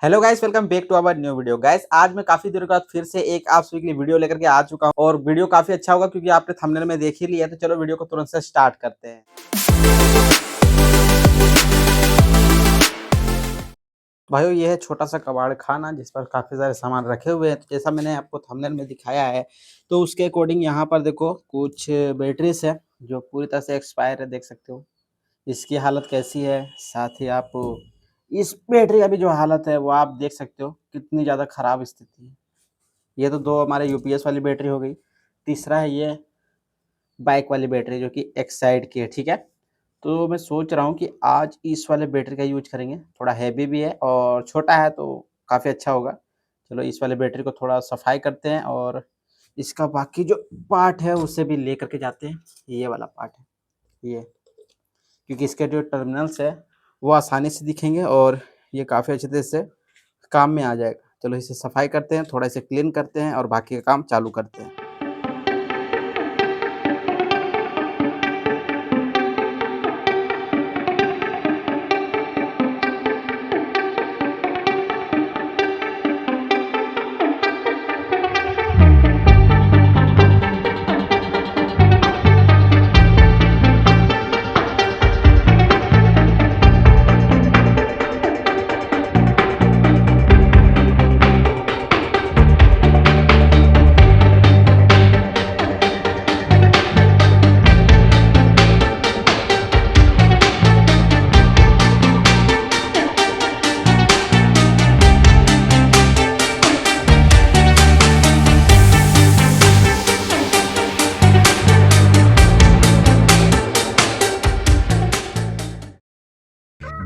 Hello guys, welcome back to our new video. Guys, आज मैं काफी देर के बाद फिर से एक आप सभी के लिए वीडियो लेकर के आ चुका हूं और वीडियो काफी अच्छा होगा क्योंकि आपने थंबनेल में देख ही लिया। तो चलो वीडियो को तुरंत से स्टार्ट करते हैं। भाइयों, ये है छोटा सा कबाड़ खाना जिस पर काफी सारे सामान रखे हुए हैं। तो जैसा मैंने आपको थंबनेल में दिखाया है, तो उसके अकॉर्डिंग यहाँ पर देखो कुछ बैटरीज है जो पूरी तरह से एक्सपायर है, देख सकते हो। इसकी हालत कैसी है, साथ ही आप इस बैटरी का भी जो हालत है वो आप देख सकते हो कितनी ज़्यादा खराब स्थिति है। ये तो दो हमारे यूपीएस वाली बैटरी हो गई। तीसरा है ये बाइक वाली बैटरी जो कि एक्साइड की है, ठीक है। तो मैं सोच रहा हूँ कि आज इस वाले बैटरी का यूज करेंगे। थोड़ा हैवी भी है और छोटा है तो काफ़ी अच्छा होगा। चलो इस वाले बैटरी को थोड़ा सफाई करते हैं और इसका बाकी जो पार्ट है उसे भी ले करके जाते हैं। ये वाला पार्ट है ये, क्योंकि इसके जो टर्मिनल्स है वो आसानी से दिखेंगे और ये काफ़ी अच्छे तरह से काम में आ जाएगा। चलो इसे सफाई करते हैं, थोड़ा इसे क्लीन करते हैं और बाकी का काम चालू करते हैं।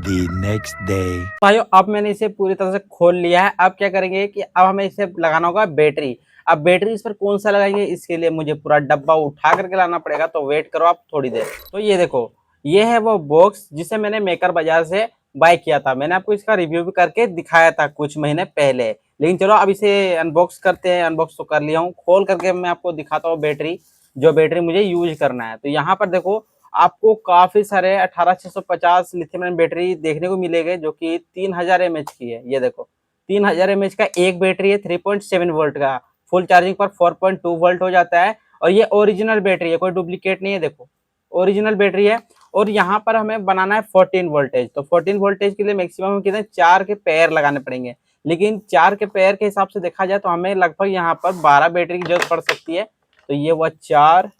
The next day. भाइयों, अब मैंने इसे पूरी तरह से खोल लिया है। अब क्या करेंगे कि अब हमें इसे लगाना होगा बैटरी। अब बैटरी इस पर कौन सा लगाएंगे, इसके लिए मुझे पूरा डब्बा उठा करके लाना पड़ेगा। तो वेट करो आप थोड़ी देर। तो ये देखो, ये है वो बॉक्स जिसे मैंने मेकर बाजार से बाय किया था। मैंने आपको इसका रिव्यू भी करके दिखाया था कुछ महीने पहले। लेकिन चलो अब इसे अनबॉक्स करते हैं। अनबॉक्स तो कर लिया हूँ, खोल करके मैं आपको दिखाता हूँ बैटरी, जो बैटरी मुझे यूज करना है। तो यहाँ पर देखो, आपको काफी सारे 18650 लिथियम आयन बैटरी देखने को मिलेंगे जो कि 3000 mAh की है। ये देखो 3000 mAh का एक बैटरी है, 3.7 वोल्ट का। फुल चार्जिंग पर 4.2 वोल्ट हो जाता है और ये ओरिजिनल बैटरी है, कोई डुप्लीकेट नहीं है। देखो ओरिजिनल बैटरी है और यहाँ पर हमें बनाना है 14 वोल्टेज। तो 14 वोल्टेज के लिए मैक्सिमम कितने 4 के पेयर लगाने पड़ेंगे। लेकिन 4 के पेयर के हिसाब से देखा जाए तो हमें लगभग यहाँ पर 12 बैटरी की जरूरत पड़ सकती है। तो ये हुआ 4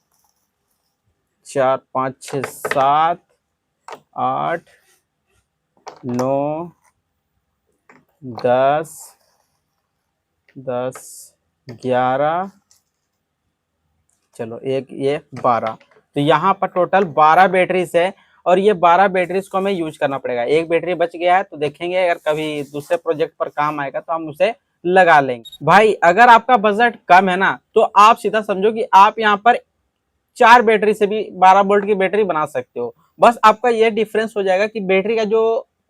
4 5 6 7 8 9 10 10 11, चलो एक ये 12। तो यहाँ पर टोटल 12 बैटरीज है और ये 12 बैटरीज को हमें यूज करना पड़ेगा। एक बैटरी बच गया है तो देखेंगे, अगर कभी दूसरे प्रोजेक्ट पर काम आएगा तो हम उसे लगा लेंगे। भाई अगर आपका बजट कम है ना, तो आप सीधा समझो कि आप यहाँ पर 4 बैटरी से भी 12 वोल्ट की बैटरी बना सकते हो। बस आपका ये डिफरेंस हो जाएगा कि बैटरी का जो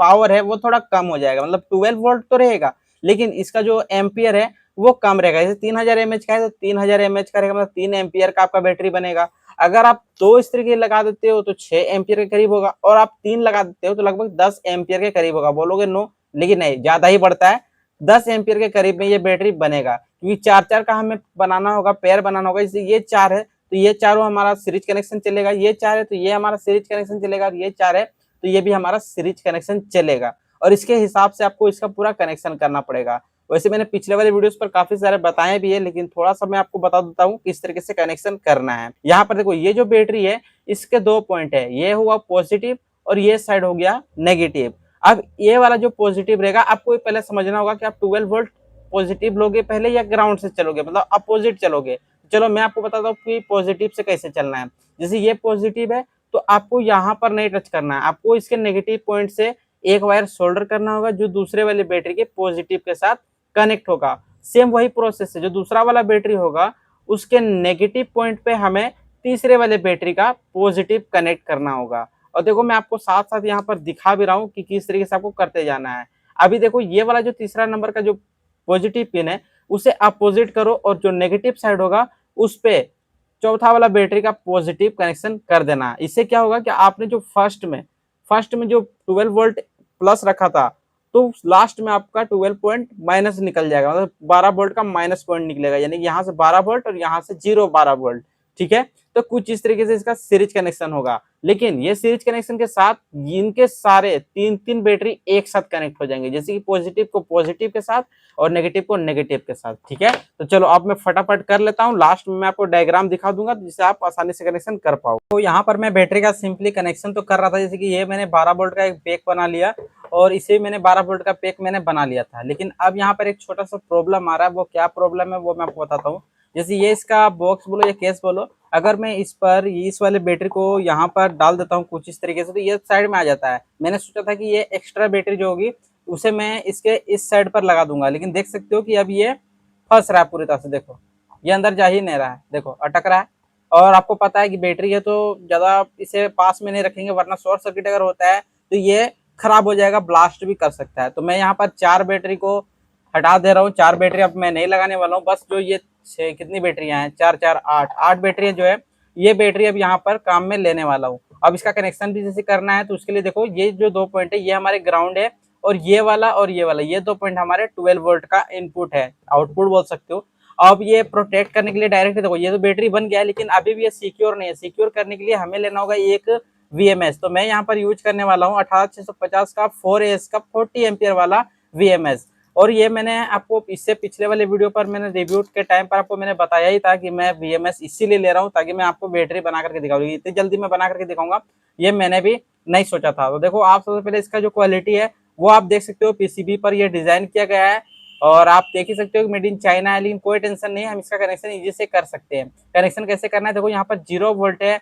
पावर है वो थोड़ा कम हो जाएगा। मतलब 12 वोल्ट तो रहेगा, लेकिन इसका जो एम्पियर है वो कम रहेगा। जैसे 3000 mAh का है तो 3000 mAh का रहेगा, मतलब 3 एम्पियर का आपका बैटरी बनेगा। अगर आप 2 इस तरीके लगा देते हो तो 6 एम्पियर के करीब होगा, और आप 3 लगा देते हो तो लगभग 10 एम्पियर के करीब होगा। बोलोगे नो, लेकिन नहीं, ज्यादा ही बढ़ता है। 10 एम्पियर के करीब में ये बैटरी बनेगा, क्योंकि 4-4 का हमें बनाना होगा, पेयर बनाना होगा। जैसे ये 4 है तो ये चारों हमारा सीरीज कनेक्शन चलेगा, ये 4 है तो ये हमारा सीरीज कनेक्शन चलेगा, ये 4 है तो ये भी हमारा सीरीज कनेक्शन चलेगा। और इसके हिसाब से आपको इसका पूरा कनेक्शन करना पड़ेगा। वैसे मैंने पिछले वाले वीडियोस पर काफी सारे बताए भी है, लेकिन थोड़ा सा मैं आपको बता देता हूँ किस तरीके से कनेक्शन करना है। यहाँ पर देखो, ये जो बैटरी है इसके 2 पॉइंट है, ये हुआ पॉजिटिव और ये साइड हो गया नेगेटिव। अब ये वाला जो पॉजिटिव रहेगा, आपको पहले समझना होगा कि आप 12 वोल्ट पॉजिटिव लोगे पहले या ग्राउंड से चलोगे, मतलब अपोजिट चलोगे। चलो मैं आपको बताता हूँ कि पॉजिटिव से कैसे चलना है। जैसे ये पॉजिटिव है तो आपको यहाँ पर नहीं टच करना है, आपको इसके नेगेटिव पॉइंट से एक वायर सोल्डर करना होगा जो दूसरे वाले बैटरी के पॉजिटिव के साथ कनेक्ट होगा। सेम वही प्रोसेस है, जो दूसरा वाला बैटरी होगा उसके नेगेटिव पॉइंट पे हमें तीसरे वाले बैटरी का पॉजिटिव कनेक्ट करना होगा। और देखो मैं आपको साथ साथ यहाँ पर दिखा भी रहा हूँ कि किस तरीके से आपको करते जाना है। अभी देखो, ये वाला जो तीसरा नंबर का जो पॉजिटिव पिन है उसे अपोजिट करो और जो नेगेटिव साइड होगा उस पे चौथा वाला बैटरी का पॉजिटिव कनेक्शन कर देना। इससे क्या होगा कि आपने जो फर्स्ट में जो 12 वोल्ट प्लस रखा था, तो लास्ट में आपका 12 पॉइंट माइनस निकल जाएगा, मतलब 12 वोल्ट का माइनस पॉइंट निकलेगा, यानी कि यहाँ से 12 वोल्ट और यहाँ से 0 12 वोल्ट। ठीक है, तो कुछ इस तरीके से इसका सीरीज कनेक्शन होगा। लेकिन ये सीरीज कनेक्शन के साथ इनके सारे 3 बैटरी एक साथ कनेक्ट हो जाएंगे, जैसे कि पॉजिटिव को पॉजिटिव के साथ और नेगेटिव को नेगेटिव के साथ। ठीक है, तो चलो अब मैं फटाफट कर लेता हूँ, लास्ट में मैं आपको डायग्राम दिखा दूंगा जिससे आप आसानी से कनेक्शन कर पाओ। तो यहाँ पर मैं बैटरी का सिंपली कनेक्शन तो कर रहा था, जैसे कि ये मैंने 12 वोल्ट का एक पैक बना लिया और इसे मैंने 12 वोल्ट का पैक मैंने बना लिया था। लेकिन अब यहाँ पर एक छोटा सा प्रॉब्लम आ रहा है, वो क्या प्रॉब्लम है वो मैं आपको बताता हूँ। जैसे ये इसका बॉक्स बोलो या केस बोलो, अगर मैं इस पर इस वाले बैटरी को यहाँ पर डाल देता हूँ कुछ इस तरीके से, तो ये साइड में आ जाता है। मैंने सोचा था कि ये एक्स्ट्रा बैटरी जो होगी उसे मैं इसके इस साइड पर लगा दूंगा, लेकिन देख सकते हो कि अब ये फंस रहा है पूरी तरह से। देखो ये अंदर जा ही नहीं रहा है, देखो अटक रहा है। और आपको पता है कि बैटरी है तो ज्यादा इसे पास में नहीं रखेंगे, वरना शॉर्ट सर्किट अगर होता है तो ये खराब हो जाएगा, ब्लास्ट भी कर सकता है। तो मैं यहाँ पर 4 बैटरी को हटा दे रहा हूँ, 4 बैटरी अब मैं नहीं लगाने वाला हूँ। बस जो ये कितनी बैटरियां हैं, 4 4 8 बैटरी जो है, ये बैटरी अब यहाँ पर काम में लेने वाला हूँ। अब इसका कनेक्शन भी जैसे करना है तो उसके लिए देखो ये जो 2 पॉइंट है ये हमारे ग्राउंड है, और ये वाला ये 2 पॉइंट हमारे 12 वोल्ट का इनपुट है, आउटपुट बोल सकते हो। अब ये प्रोटेक्ट करने के लिए डायरेक्ट देखो ये तो बैटरी बन गया है, लेकिन अभी भी ये सिक्योर नहीं है। सिक्योर करने के लिए हमें लेना होगा एक VMS। तो मैं यहाँ पर यूज करने वाला हूँ 18650 का 4S का 40 एम्पियर वाला VMS। और ये मैंने आपको इससे पिछले वाले वीडियो पर मैंने रिव्यू के टाइम पर आपको मैंने बताया ही था कि मैं VMS इसीलिए ले रहा हूँ ताकि मैं आपको बैटरी बना करके दिखाऊंगा। इतनी जल्दी मैं बना करके दिखाऊंगा ये मैंने भी नहीं सोचा था। तो देखो आप सबसे पहले इसका जो क्वालिटी है वो आप देख सकते हो, PCB पर ये डिजाइन किया गया है और आप देख ही सकते हो कि मेड इन चाइना है, लेकिन कोई टेंशन नहीं है, हम इसका कनेक्शन इजी से कर सकते हैं। कनेक्शन कैसे करना है, देखो यहाँ पर 0 वोल्ट है,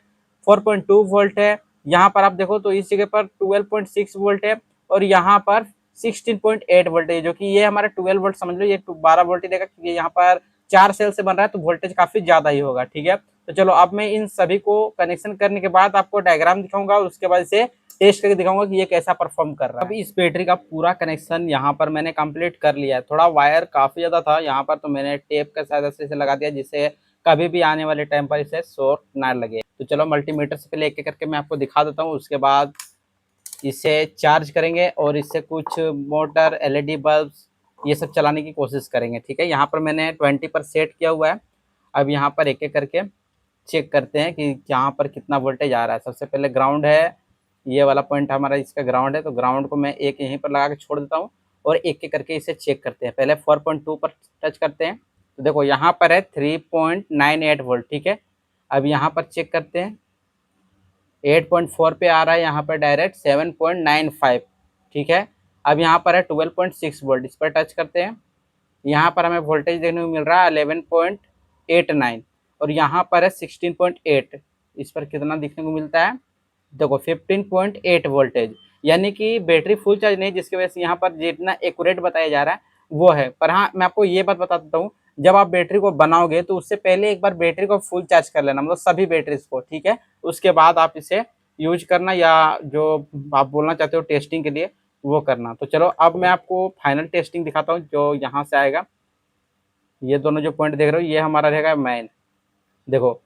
4.2 वोल्ट है, यहाँ पर आप देखो तो इस जगह पर 12.6 वोल्ट है और यहाँ पर 16.8 वोल्ट है, जो कि ये हमारा 12 वोल्ट समझ लो, ये 12 वोल्ट ही देगा क्योंकि यहाँ पर 4 सेल से बन रहा है तो वोल्टेज काफी ज्यादा ही होगा। ठीक है, तो चलो अब मैं इन सभी को कनेक्शन करने के बाद आपको डायग्राम दिखाऊंगा और उसके बाद इसे टेस्ट करके दिखाऊंगा कि ये कैसा परफॉर्म कर रहा है। अभी इस बैटरी का पूरा कनेक्शन यहाँ पर मैंने कंप्लीट कर लिया है। थोड़ा वायर काफी ज्यादा था यहाँ पर, तो मैंने टेप का सहायता से इसे लगा दिया जिससे कभी भी आने वाले टाइम पर इसे शॉर्ट ना लगे। तो चलो मल्टीमीटर से पहले एक एक करके मैं आपको दिखा देता हूँ, उसके बाद इसे चार्ज करेंगे और इससे कुछ मोटर LED बल्ब ये सब चलाने की कोशिश करेंगे। ठीक है, यहाँ पर मैंने 20 पर सेट किया हुआ है। अब यहाँ पर एक एक करके चेक करते हैं कि यहाँ पर कितना वोल्टेज आ रहा है। सबसे पहले ग्राउंड है, ये वाला पॉइंट हमारा इसका ग्राउंड है, तो ग्राउंड को मैं एक यहीं पर लगा के छोड़ देता हूँ और एक एक करके इसे चेक करते हैं। पहले 4.2 पर टच करते हैं, तो देखो यहाँ पर है 3.98 वोल्ट। ठीक है, अब यहाँ पर चेक करते हैं 8.4 पे आ रहा है, यहाँ पर डायरेक्ट 7.95। ठीक है, अब यहाँ पर है 12.6 वोल्ट, इस पर टच करते हैं, यहाँ पर हमें वोल्टेज देखने को मिल रहा है 11.89 और यहाँ पर है 16.8। इस पर कितना देखने को मिलता है, देखो 15.8 वोल्टेज, यानी कि बैटरी फुल चार्ज नहीं, जिसकी वजह से यहाँ पर जितना एक्यूरेट बताया जा रहा है वो है। पर हाँ मैं आपको ये बात बता देता हूँ, जब आप बैटरी को बनाओगे तो उससे पहले एक बार बैटरी को फुल चार्ज कर लेना, मतलब सभी बैटरीज को। ठीक है, उसके बाद आप इसे यूज करना या जो आप बोलना चाहते हो टेस्टिंग के लिए वो करना। तो चलो अब मैं आपको फाइनल टेस्टिंग दिखाता हूँ जो यहाँ से आएगा। ये दोनों जो पॉइंट देख रहे हो ये हमारा रहेगा मेन, देखो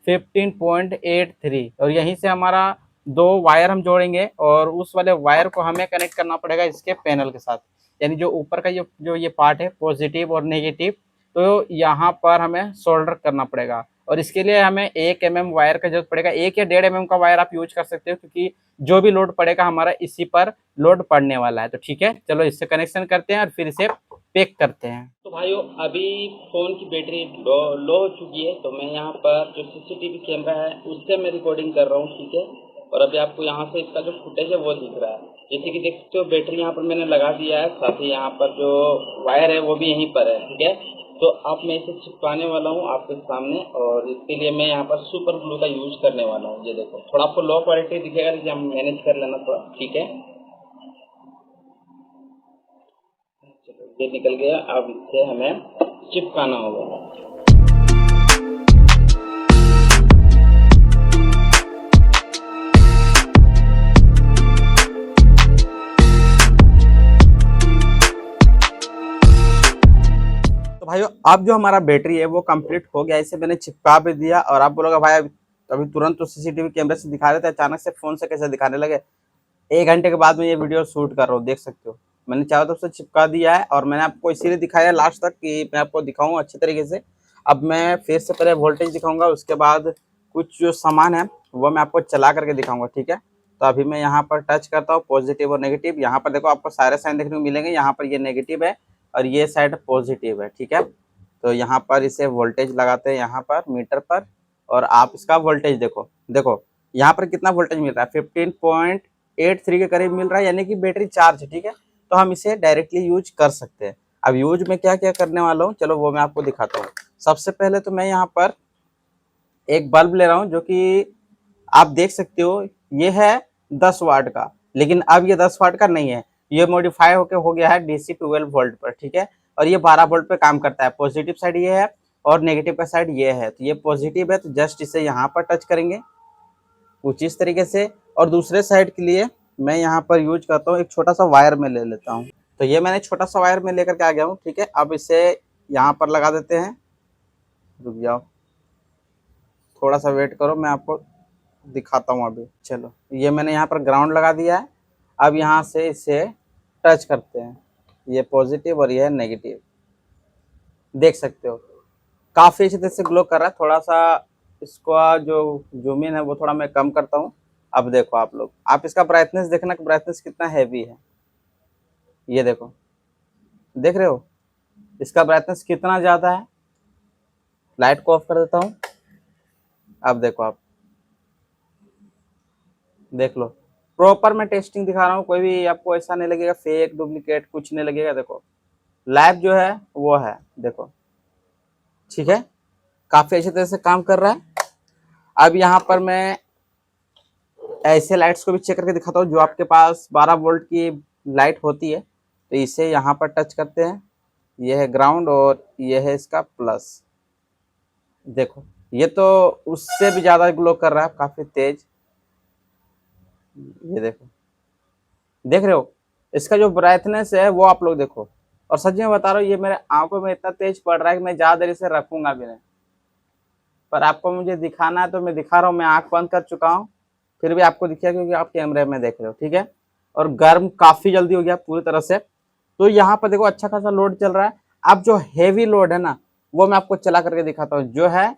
15.83, और यहीं से हमारा 2 वायर हम जोड़ेंगे और उस वाले वायर को हमें कनेक्ट करना पड़ेगा इसके पैनल के साथ, यानी जो ऊपर का जो ये पार्ट है पॉजिटिव और नेगेटिव, तो यहाँ पर हमें सोल्डर करना पड़ेगा। और इसके लिए हमें 1 mm वायर का जरूरत पड़ेगा, 1 या 1.5 mm का वायर आप यूज कर सकते हो क्योंकि जो भी लोड पड़ेगा हमारा इसी पर लोड पड़ने वाला है। तो ठीक है, चलो इससे कनेक्शन करते हैं और फिर इसे पैक करते हैं। तो भाइयों अभी फ़ोन की बैटरी लो हो चुकी है, तो मैं यहाँ पर जो CCTV कैमरा है उससे मैं रिकॉर्डिंग कर रहा हूँ। ठीक है, और अभी आपको यहाँ से इसका जो फुटेज है वो दिख रहा है। जैसे कि देख सकते हो बैटरी यहाँ पर मैंने लगा दिया है, साथ ही यहाँ पर जो वायर है वो भी यहीं पर है। ठीक है, तो अब मैं इसे चिपकाने वाला हूँ आपके सामने, और इसके लिए मैं यहाँ पर सुपर ग्लू का यूज करने वाला हूँ। ये देखो थोड़ा आपको लो क्वालिटी दिखेगा, लेकिन हम मैनेज कर लेना थोड़ा। ठीक है, ये निकल गया, अब इससे हमें चिपकाना होगा। तो भाइयों अब जो हमारा बैटरी है वो कंप्लीट हो गया, इसे मैंने चिपका भी दिया। और आप बोलोगे भाई अभी तुरंत तो CCTV कैमरे से दिखा रहे थे, अचानक से फोन से कैसे दिखाने लगे? 1 घंटे के बाद मैं ये वीडियो शूट कर रहा हूँ, देख सकते हो। मैंने चारों तरफ से चिपका दिया है और मैंने आपको इसीलिए दिखाया लास्ट तक कि मैं आपको दिखाऊँ अच्छे तरीके से। अब मैं फिर से पहले वोल्टेज दिखाऊँगा, उसके बाद कुछ जो सामान है वो मैं आपको चला करके दिखाऊँगा, ठीक है। तो अभी मैं यहाँ पर टच करता हूँ पॉजिटिव और नेगेटिव। यहाँ पर देखो आपको सारे साइन देखने को मिलेंगे, यहाँ पर ये नेगेटिव है और ये साइड पॉजिटिव है, ठीक है। तो यहाँ पर इसे वोल्टेज लगाते हैं यहाँ पर मीटर पर, और आप इसका वोल्टेज देखो। देखो यहाँ पर कितना वोल्टेज मिल रहा है, 15.83 के करीब मिल रहा है, यानी कि बैटरी चार्ज है, ठीक है। तो हम इसे डायरेक्टली यूज कर सकते हैं। अब यूज में क्या क्या करने वाला हूँ, चलो वो मैं आपको दिखाता हूँ। सबसे पहले तो मैं यहाँ पर एक बल्ब ले रहा हूँ, जो कि आप देख सकते हो ये है 10 वाट का, लेकिन अब ये 10 वाट का नहीं है, ये मॉडिफाई होके हो गया है डीसी 12 वोल्ट पर, ठीक है। और ये 12 वोल्ट पे काम करता है। पॉजिटिव साइड ये है और नेगेटिव का साइड ये है। तो ये पॉजिटिव है, तो जस्ट इसे यहाँ पर टच करेंगे कुछ इस तरीके से। और दूसरे साइड के लिए मैं यहाँ पर यूज करता हूँ, एक छोटा सा वायर में ले लेता हूँ। तो ये मैंने छोटा सा वायर में लेकर के आ गया हूँ, ठीक है। अब इसे यहाँ पर लगा देते हैं। रुक जाओ, थोड़ा सा वेट करो, मैं आपको दिखाता हूँ अभी। चलो ये मैंने यहाँ पर ग्राउंड लगा दिया है। अब यहाँ से इसे टच करते हैं, ये पॉजिटिव और ये है नेगेटिव, देख सकते हो काफ़ी अच्छे तरह से ग्लो कर रहा है। थोड़ा सा इसका जो जूम इन है वो थोड़ा मैं कम करता हूँ। अब देखो आप लोग, आप इसका ब्राइटनेस देखना कि ब्राइटनेस कितना हैवी है। ये देखो, देख रहे हो इसका ब्राइटनेस कितना ज़्यादा है। लाइट को ऑफ कर देता हूँ। अब देखो आप देख लो, प्रॉपर मैं टेस्टिंग दिखा रहा हूँ, कोई भी आपको ऐसा नहीं लगेगा फेक डुप्लीकेट, कुछ नहीं लगेगा। देखो लाइव जो है वो है, देखो ठीक है, काफ़ी अच्छी तरह से काम कर रहा है। अब यहाँ पर मैं ऐसे लाइट्स को भी चेक करके दिखाता हूँ, जो आपके पास 12 वोल्ट की लाइट होती है। तो इसे यहाँ पर टच करते हैं, ये है ग्राउंड और ये है इसका प्लस। देखो ये तो उससे भी ज़्यादा ग्लो कर रहा है, काफ़ी तेज। ये देखो, देख रहे हो इसका जो ब्राइटनेस है वो आप लोग देखो। और सच में बता रहा हूँ, ये मेरे आंखों में इतना तेज पड़ रहा है कि मैं ज़्यादा देर इसे रखूंगा भी नहीं, पर आपको मुझे दिखाना है तो मैं दिखा रहा हूँ। मैं आंख बंद कर चुका हूँ, फिर भी आपको दिखेगा क्योंकि आप कैमरे में देख रहे हो, ठीक है। और गर्म काफ़ी जल्दी हो गया पूरी तरह से। तो यहाँ पर देखो अच्छा खासा लोड चल रहा है। अब जो हैवी लोड है ना, वो मैं आपको चला करके दिखाता हूँ, जो है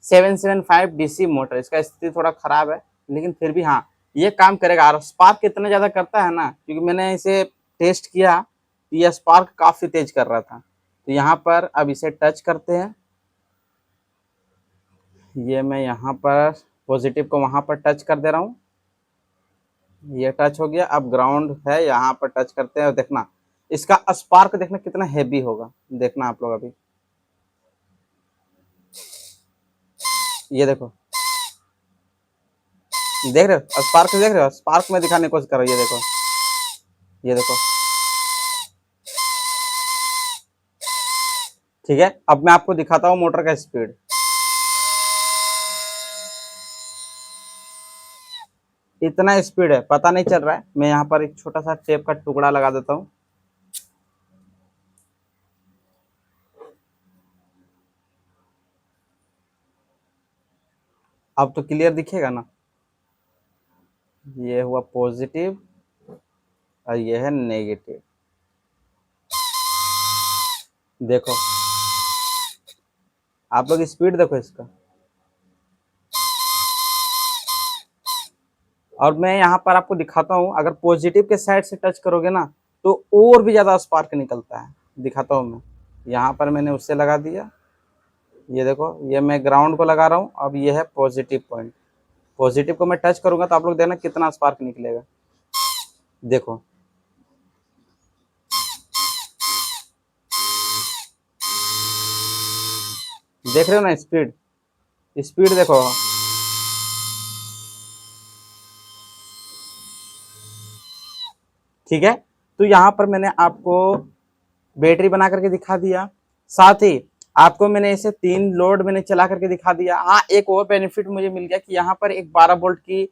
775 डीसी मोटर। इसका स्थिति थोड़ा खराब है, लेकिन फिर भी हाँ ये काम करेगा। और स्पार्क कितना ज़्यादा करता है ना, क्योंकि मैंने इसे टेस्ट किया, ये स्पार्क काफ़ी तेज कर रहा था। तो यहाँ पर अब इसे टच करते हैं, ये मैं यहाँ पर पॉजिटिव को वहाँ पर टच कर दे रहा हूँ, ये टच हो गया। अब ग्राउंड है, यहाँ पर टच करते हैं और देखना इसका स्पार्क देखना कितना हैवी होगा। देखना आप लोग अभी, ये देखो, देख रहे हो स्पार्क, देख रहे हो स्पार्क में दिखाने की कोशिश कर रही है। देखो ये देखो, ठीक है। अब मैं आपको दिखाता हूँ मोटर का स्पीड। इतना स्पीड है, पता नहीं चल रहा है। मैं यहाँ पर एक छोटा सा टेप का टुकड़ा लगा देता हूँ। अब तो क्लियर दिखेगा ना, ये हुआ पॉजिटिव और ये है नेगेटिव। देखो आप लोग स्पीड देखो इसका। और मैं यहाँ पर आपको दिखाता हूँ, अगर पॉजिटिव के साइड से टच करोगे ना तो और भी ज़्यादा स्पार्क निकलता है। दिखाता हूँ मैं, यहाँ पर मैंने उससे लगा दिया, ये देखो ये मैं ग्राउंड को लगा रहा हूँ। अब ये है पॉजिटिव पॉइंट, पॉजिटिव को मैं टच करूँगा तो आप लोग देखना कितना स्पार्क निकलेगा। देखो देख रहे हो ना स्पीड, स्पीड देखो। ठीक है, तो यहाँ पर मैंने आपको बैटरी बना करके दिखा दिया, साथ ही आपको मैंने इसे 3 लोड मैंने चला करके दिखा दिया। हाँ एक और बेनिफिट मुझे मिल गया कि यहाँ पर एक 12 वोल्ट की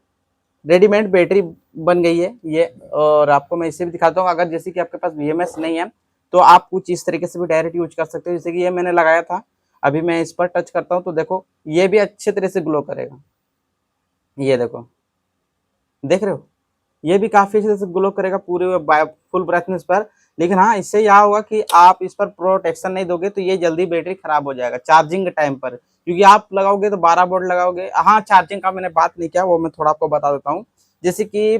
रेडीमेड बैटरी बन गई है ये। और आपको मैं इसे भी दिखाता हूँ, अगर जैसे कि आपके पास वीएमएस नहीं है तो आप कुछ इस तरीके से भी डायरेक्ट यूज कर सकते हो। जैसे कि ये मैंने लगाया था, अभी मैं इस पर टच करता हूँ तो देखो ये भी अच्छे तरह से ग्लो करेगा। ये देखो, देख रहे हो ये भी काफी अच्छे से ग्लो करेगा पूरे फुल ब्राइटनेस पर। लेकिन हाँ, इससे यह होगा कि आप इस पर प्रोटेक्शन नहीं दोगे तो ये जल्दी बैटरी खराब हो जाएगा चार्जिंग के टाइम पर, क्योंकि आप लगाओगे तो 12 वोल्ट लगाओगे। हाँ, चार्जिंग का मैंने बात नहीं किया, वो मैं थोड़ा आपको बता देता हूँ। जैसे कि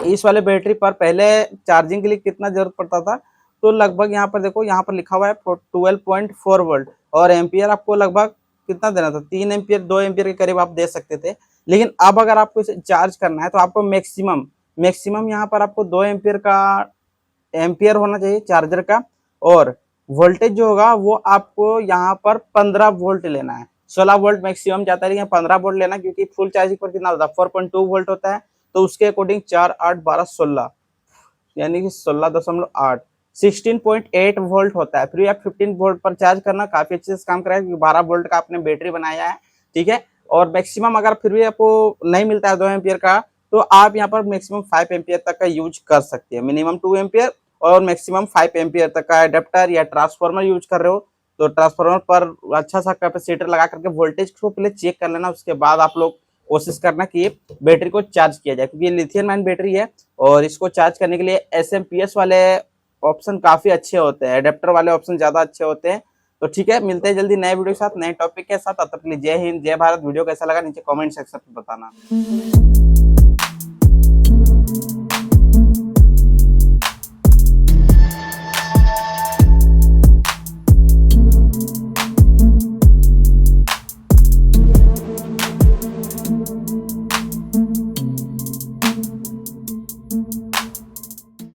इस वाले बैटरी पर पहले चार्जिंग के लिए कितना जरूरत पड़ता था, तो लगभग यहाँ पर देखो, यहाँ पर लिखा हुआ है 12.4 वोल्ट, और एम्पियर आपको लगभग कितना देना था, 3 एम्पियर 2 एम्पियर के करीब आप दे सकते थे। लेकिन अब अगर आपको इसे चार्ज करना है तो आपको मैक्सिमम मैक्सिमम यहाँ पर आपको 2 एम्पियर का एम्पियर होना चाहिए चार्जर का, और वोल्टेज जो होगा वो आपको यहाँ पर 15 वोल्ट लेना है। 16 वोल्ट मैक्सिमम जाता है, लेकिन 15 वोल्ट लेना, क्योंकि फुल चार्जिंग पर कितना होता है 4.2 वोल्ट होता है, तो उसके अकॉर्डिंग 4 8 12 16, यानी कि 16.8 16.8 वोल्ट होता है। फिर आप 15 वोल्ट पर चार्ज करना काफी अच्छे से काम करेगा, क्योंकि 12 वोल्ट का आपने बैटरी बनाया है, ठीक है। और मैक्सिमम अगर फिर भी आपको नहीं मिलता है 2 एम्पियर का, तो आप यहाँ पर मैक्सिमम 5 एम्पियर तक का यूज कर सकते हैं। मिनिमम 2 एम्पियर और मैक्सिमम 5 एम्पियर तक का एडेप्टर या ट्रांसफार्मर यूज कर रहे हो, तो ट्रांसफार्मर पर अच्छा सा कैपेसिटर लगा करके वोल्टेज को पहले चेक कर लेना, उसके बाद आप लोग कोशिश करना कि बैटरी को चार्ज किया जाए, क्योंकि ये लिथियम आयन बैटरी है, और इसको चार्ज करने के लिए एसएमपीएस वाले ऑप्शन काफी अच्छे होते हैं, एडेप्टर वाले ऑप्शन ज्यादा अच्छे होते हैं। तो ठीक है, मिलते हैं जल्दी नए वीडियो के साथ, नए टॉपिक के साथ। तब तक के लिए जय हिंद, जय भारत। वीडियो कैसा लगा नीचे कमेंट सेक्शन में बताना।